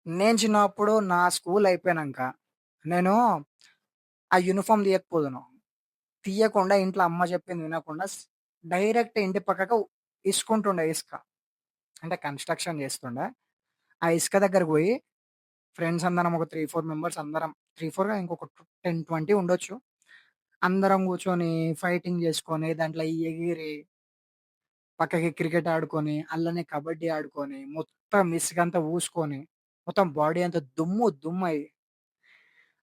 నేను చిన్నప్పుడు నా స్కూల్ అయిపోయినంక, నేను ఆ యూనిఫార్మ్ తీయకపోదును. తీయకుండా ఇంట్లో అమ్మ చెప్పింది వినకుండా డైరెక్ట్ ఇంటి పక్కకు ఇసుకుంటుండే ఇసుక. అంటే కన్‌స్ట్రక్షన్ చేస్తుండే. ఆ ఇసుక దగ్గరకి పోయి ఫ్రెండ్స్ అందరం ఒక 3, 4 మెంబర్స్ అందరం 3, 4 కాదు ఇంకొక 10, 20 ఉండొచ్చు. అందరం కూర్చొని ఫైటింగ్ చేసుకొని, దాంట్లో ఎగిరి, పక్కకి క్రికెట్ ఆడుకొని, అల్లనే కబడ్డీ ఆడుకొని, మొత్తం ఇసుకంతా ఊసుకొని, మొత్తం బాడీ అంతా దుమ్ము దుమ్మయి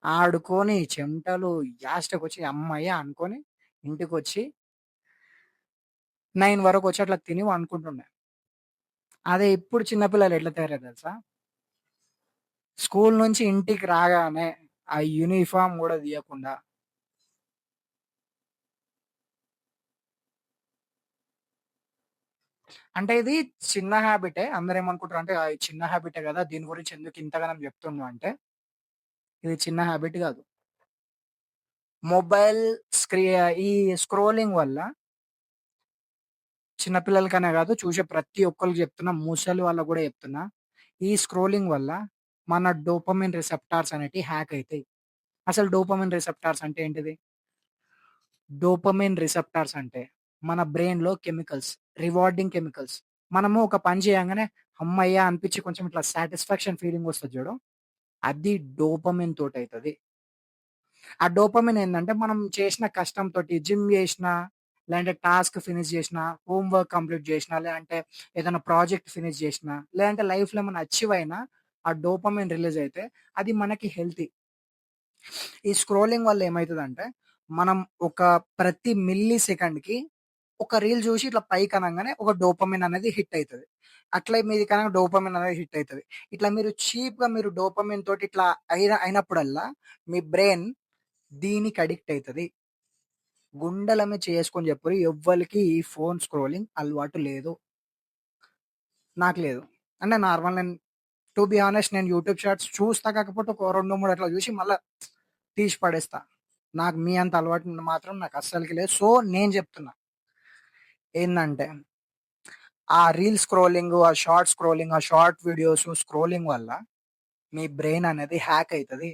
ఆడుకొని చెమటలు యాస్టకొచ్చి హమ్మయ్య! అనుకోని ఇంటికొచ్చి 9 వరకొచ్చి అట్లా తిని పనుకుంటుండే. అదే ఇప్పుడు చిన్న పిల్లలు ఎట్లా తయారయ్యారో తెలుసా? స్కూల్ నుంచి ఇంటికి రాగానే ఆ యూనిఫార్మ్ గూడా తీయకుండా అంటే ఇది చిన్న హాబిటే. అందరేమనుకుంటారంటే ఇది చిన్న హాబిటే గదా! దీని గురించి ఎందుకు ఇంతగనం జెప్తున్నావు అంటే, ఇది చిన్న హాబిట్ గాదు. మొబైల్ స్క్రీ ఈ స్క్రోలింగ్ వల్ల చిన్న పిల్లలకనే గాదు చూసే ప్రతి ఒక్కళ్ళకి జెప్తున్నా. ముసలి వాళ్ళకి గూడా జెప్తున్నా. ఈ స్క్రోలింగ్ వల్ల మన డోపమైన్ రిసెప్టార్స్ అనేటివి హ్యాక్ అయితాయి. అసలు డోపమైన్ రిసెప్టార్స్ అంటే ఏంటిది? డోపమైన్ రిసెప్టార్స్ అంటే మన బ్రెయిన్‌లో కెమికల్స్, రివార్డింగ్ కెమికల్స్. మనము ఒక పని చేయంగానే హమ్మయ్య! అనిపించి కొంచెం ఇట్లా సాటిస్ఫాక్షన్ ఫీలింగ్ వస్తది జూడు. అది డోపమైన్ తోటైతది. ఆ డోపమైన్ ఏందంటే మనం చేసిన కష్టంతోటి జిమ్ జేసినా, లేదంటే టాస్క్ ఫినిష్ జేసినా, హోమ్ వర్క్ కంప్లీట్ జేసినా, లేదంటే ఏదైనా ప్రాజెక్ట్ ఫినిష్ జేసినా, లేదంటే లైఫ్‌లో ఏమన్నా అచీవ్ అయినా ఆ డోపమైన్ రిలీజ్ అయితే అది మనకి హెల్తీ. ఈ స్క్రోలింగ్ వల్ల ఏమైతదంటే, మనం ఒక ప్రతి మిల్లీ సెకండ్‌కి ఒక రీల్ జూసి ఇట్లా పైకనంగానే ఒక డోపమైన్ అనేది హిట్ అయితది. అట్లే మీదికనంగా డోపమైన్ అనేది హిట్ అయితది. ఇట్లా మీరు చీప్‌గా మీరు డోపమైన్ తోటి ఇట్లా అయినప్పుడల్లా మీ బ్రెయిన్ దీనికి అడిక్ట్ అయితది. గుండెల మీద చేసుకొని చెప్పుర్రి ఎవ్వలికి ఈ ఫోను స్క్రోలింగ్ అలవాటు లేదు. నాకు లేదు. అంటే నార్మల్ నేను టు బీ హానెస్ట్ నేను యూట్యూబ్ షార్ట్స్ చూస్తా కాకపోతే ఒక 2, 3 అట్లా చూసి మళ్ళా తీసి పడేస్తా. నాకు మీ అంత అలవాటు మాత్రం నాకు అస్సలకి లేదు. సో, నేను చెప్తున్నా. ఏందంటే, ఆ రీల్ స్క్రోలింగు, ఆ షార్ట్ స్క్రోలింగ్, ఆ షార్ట్ వీడియోసు స్క్రోలింగ్ వల్ల మీ బ్రెయిన్ అనేది హ్యాక్ అయితది.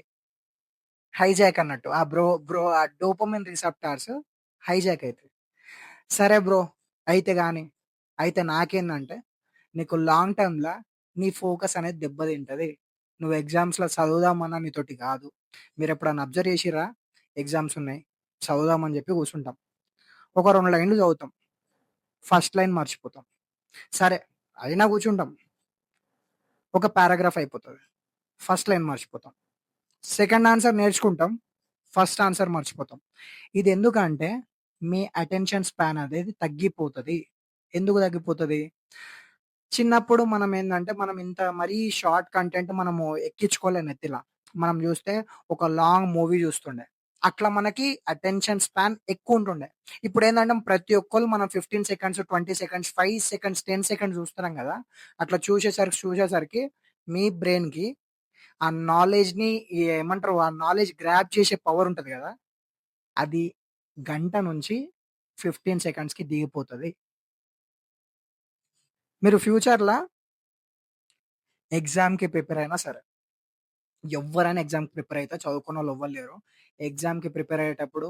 హైజాక్ అన్నట్టు. ఆ ఆ డోపమైన్ రిసెప్టార్స్ హైజాక్ అయితాయి. సరే బ్రో అయితే గాని, అయితే నాకేందంటే, నీకు లాంగ్ టర్మ్‌ల నీ ఫోకస్ అనేది దెబ్బతింటది. నువ్వు ఎగ్జామ్స్‌లో చదువుదామన్నా నీతోటి గాదు. మీరెప్పుడన్నా అబ్జర్వ్ చేసిర్రా? ఎగ్జామ్స్ ఉన్నాయి. చదువుదామని జెప్పి కూసుంటాం. ఒక 2 లైన్‌లు చదువుతాం. ఫస్ట్ లైన్ మర్చిపోతాం. సరే అయినా కూర్చుంటాం. ఒక పారాగ్రాఫ్ అయిపోతది. ఫస్ట్ లైన్ మర్చిపోతాం. సెకండ్ ఆన్సర్ నేర్చుకుంటాం. ఫస్ట్ ఆన్సర్ మర్చిపోతాం. ఇదెందుకంటే మీ అటెన్షన్ స్పాన్ అనేది తగ్గిపోతది. ఎందుకు తగ్గిపోతది? చిన్నప్పుడు మనమేందంటే మనం ఇంత మరీ షార్ట్ కంటెంట్ మనము ఎక్కించుకోలే నెత్తిల. మనం జూస్తే ఒక లాంగ్ మూవీ జూస్తుండే. అట్లా మనకి అటెన్షన్ స్పాన్ ఎక్కువుంటుండే. ఇప్పుడేందంటే ప్రతి ఒక్కళ్ళు మనం 15 సెకండ్స్, 20 సెకండ్స్, 5 సెకండ్స్, 10 సెకండ్స్ జూస్తున్నాం గదా! అట్లా చూసేసరికి మీ బ్రెయిన్‌కి ఆ నాలెడ్జ్‌ని ఏమంటారు? ఆ నాలెడ్జ్ గ్రాబ్ చేసే పవర్ ఉంటది గదా! అది గంట నుంచి 15 సెకండ్స్‌కి దిగిపోతది. మీరు ఫ్యూచర్‌ల ఎగ్జామ్‌కి ప్రిపేర్ అయినా సరే, ఎవ్వరైనా ఎగ్జామ్‌కి ప్రిపేర్ అయితే చదువుకున్నోళ్ళు ఎవ్వరు లేరు. ఎగ్జామ్‌కి ప్రిపేర్ అయ్యేటప్పుడు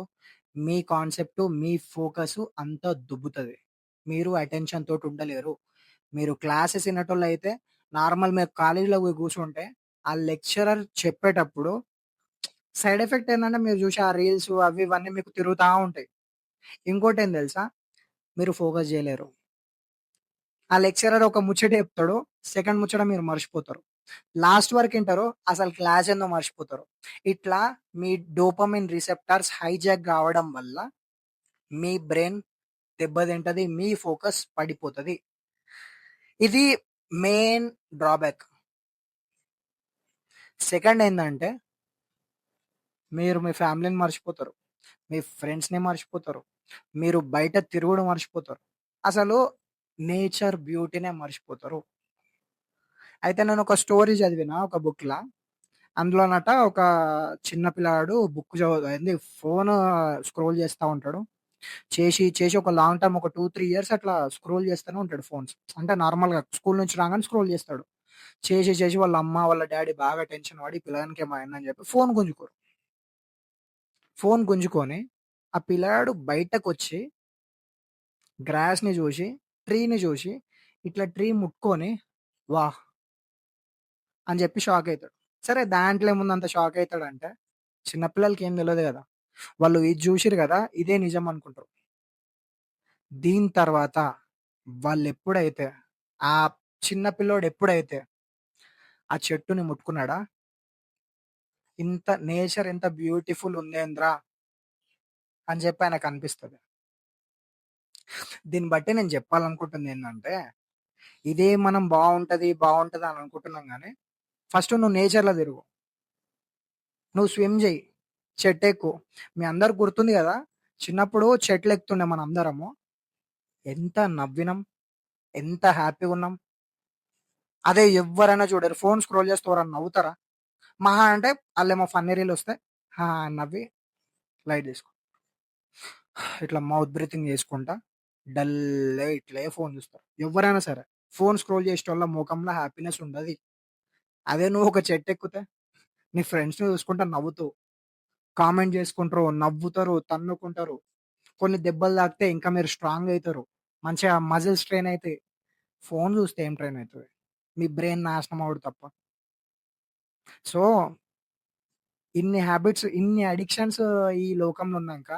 మీ కాన్సెప్ట్, మీ ఫోకసు అంతా దుబ్బుతది. మీరు అటెన్షన్ తోటి ఉండలేరు. మీరు క్లాసెస్ ఇనేటోళ్ళైతే నార్మల్ మీరు కాలేజ్‌లో పోయి కూర్చుంటే, ఆ లెక్చరర్ చెప్పేటప్పుడు సైడ్ ఎఫెక్ట్ ఏందంటే మీరు చూసే ఆ రీల్స్ అవి ఇవన్నీ మీకు తిరుగుతా ఉంటాయి. ఇంకోటేం తెలుసా? మీరు ఫోకస్ జేయలేరు. ఆ లెక్చరర్ ఒక ముచ్చట చెప్తాడు. సెకండ్ ముచ్చట మీరు మర్చిపోతారు. లాస్ట్ వరకింటారు. అసలు క్లాస్ ఏందో మర్చిపోతారు. ఇట్లా మీ డోపమైన్ రిసెప్టార్స్ హైజాక్ కావడం వల్ల మీ బ్రెయిన్ దెబ్బతింటది. మీ ఫోకస్ పడిపోతది. ఇది మెయిన్ డ్రాబ్యాక్. సెకండ్ ఏందంటే మీరు మీ ఫ్యామిలీని మర్చిపోతారు. మీ ఫ్రెండ్స్‌ని మర్చిపోతారు. మీరు బయట తిరుగుడు మర్చిపోతారు. అసలు నేచర్ బ్యూటీనే మర్చిపోతారు. అయితే నేనొక స్టోరీ చదివిన ఒక బుక్‌ల. అందులోనట ఒక చిన్న పిల్లాడు బుక్ ఏంది ఫోను స్క్రోల్ చేస్తా ఉంటాడు. చేసి ఒక లాంగ్ టర్మ్ ఒక 2, 3 ఇయర్స్ అట్లా స్క్రోల్ చేస్తూనే ఉంటాడు ఫోన్స్. అంటే నార్మల్‌గా స్కూల్ నుంచి రాగానే స్క్రోల్ చేస్తాడు. చేసి వాళ్ళ అమ్మ, వాళ్ళ డ్యాడీ బాగా టెన్షన్ పడి పిల్లగానికేమో అయిందని చెప్పి ఫోను గుంజుకోరు. ఫోను గుంజుకొని ఆ పిల్లాడు బయటకొచ్చి గ్రాస్‌ని జూసి, ట్రీని జూసి, ఇట్లా ట్రీ ముట్టుకొని వాహ్! అని జెప్పి షాకయితాడు. సరే దాంట్లో ఏముంది అంత షాకయితాడంటే, చిన్న పిల్లలకి ఏం తెలవదు గదా! వాళ్ళు ఇది జూషిర్రు గదా! ఇదే నిజం అనుకుంటారు. దీని తర్వాత వాళ్ళెప్పుడైతే ఆ చిన్న పిల్లోడు ఎప్పుడైతే ఆ చెట్టుని ముట్టుకున్నాడా, ఇంత నేచర్ ఎంత బ్యూటిఫుల్ ఉందేంద్రా అని జెప్పి ఆయనకనిపిస్తది. దీన్ని బట్టి నేను జెప్పాలనుకుంటుందేందంటే, ఇదే మనం బావుంటది అని అనుకుంటున్నాం గానీ, ఫస్ట్ నువ్వు నేచర్‌లో తిరుగు. నువ్వు స్విమ్ జెయి. చెట్టెక్కు. మీ అందరికి గుర్తుంది గదా! చిన్నప్పుడు చెట్లెక్కుతుండే మనందరము. ఎంత నవ్వినాం, ఎంత హ్యాపీగున్నాం. అదే ఎవ్వరైనా చూడరు. ఫోను స్క్రోల్ చేస్తూ ఎవరైనా నవ్వుతారా? మహా అంటే ఆళ్ళేమో ఫన్నీ రీలొస్తాయి. అని నవ్వి లైట్ తీసుకో. ఇట్లా మౌత్ బ్రీతింగ్ చేసుకుంటా డల్‌గా ఇట్లే ఫోను చూస్తారు. ఎవ్వరైనా సరే. ఫోను స్క్రోల్ చేసేటోళ్ళ మొఖంలో హ్యాపీనెస్ ఉండది. అదే నువ్వు ఒక చెట్టెక్కితే నీ ఫ్రెండ్స్‌ని చూసుకుంటా నవ్వుతూ, కామెంట్ చేసుకుంటారు, నవ్వుతారు, తన్నుకుంటారు. కొన్ని దెబ్బలు తాకితే ఇంకా మీరు స్ట్రాంగ్ అయితారు. మంచిగా మజిల్స్ ట్రైన్ అయితాయి. ఫోను చూస్తే ఏం ట్రైన్ అయితది? మీ బ్రెయిన్ నాశనం అవ్వుడు తప్ప. సో, ఇన్ని హాబిట్స్, ఇన్ని అడిక్షన్స్ ఈ లోకంలో ఉన్నాంక,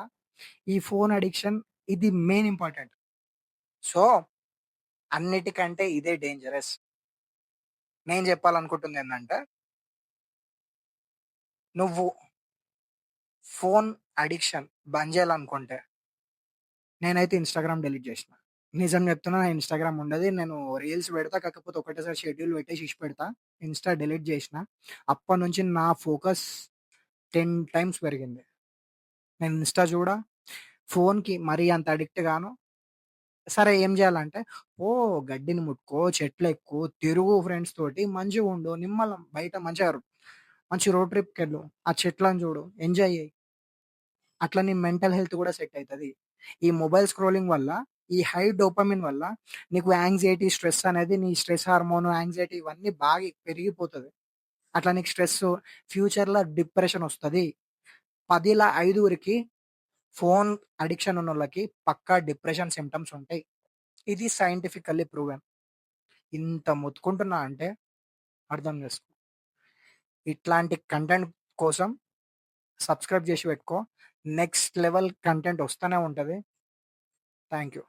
ఈ ఫోను అడిక్షన్ ఇది మెయిన్ ఇంపార్టెంట్. సో, అన్నిటికంటే ఇదే డేంజరస్. నేను చెప్పాలనుకుంటుందేందంటే, నువ్వు ఫోను అడిక్షన్ బంద్ చేయాలనుకుంటే, నేనైతే ఇన్‌స్టాగ్రామ్ డిలీట్ చేసిన. నిజం చెప్తున్నా నా ఇన్‌స్టాగ్రామ్ ఉండది. నేను రీల్స్ పెడతా. కాకపోతే ఒకటేసారి షెడ్యూల్ పెట్టేసి ఇడిసిపెడతా. ఇన్‌స్టా డిలీట్ చేసిన. అప్పటినుంచి నా ఫోకస్ 10 టైమ్స్ పెరిగింది. నేను ఇన్‌స్టా చూడా, ఫోనుకి మరీ అంత అడిక్ట్ గాను. సరే ఏం చేయాలంటే, పో గడ్డిని ముట్టుకో, చెట్లెక్కు, తిరుగు ఫ్రెండ్స్ తోటి, మంచిగుండు, నిమ్మలం బయట మంచిగా మంచి రోడ్ ట్రిప్‌కెళ్ళు. ఆ చెట్లను చూడు, ఎంజాయ్ చెయి. అట్లా నీ మెంటల్ హెల్త్ కూడా సెట్ అయితది. ఈ మొబైల్ స్క్రోలింగ్ వల్ల, ఈ హై డోపమైన్ వల్ల నీకు యాంక్సైటీ, స్ట్రెస్ అనేది నీ స్ట్రెస్ హార్మోన్, యాంక్సైటీ ఇవన్నీ బాగా పెరిగిపోతది. అట్లా నీకు స్ట్రెస్సు, ఫ్యూచర్‌లో డిప్రెషనొస్తది. 10ల ఐదుగురికి ఫోను అడిక్షన్ ఉన్నోళ్ళకి పక్కా డిప్రెషన్ సింప్టమ్స్ ఉంటాయి. ఇది సైంటిఫికల్లీ ప్రూవెన్. ఇంత మొత్తుకుంటున్నా అంటే అర్థం చేసుకో. ఇట్లాంటి కంటెంట్ కోసం సబ్స్క్రైబ్ చేసి పెట్టుకో. నెక్స్ట్ లెవెల్ కంటెంట్ వస్తూనే ఉంటది. Thank you.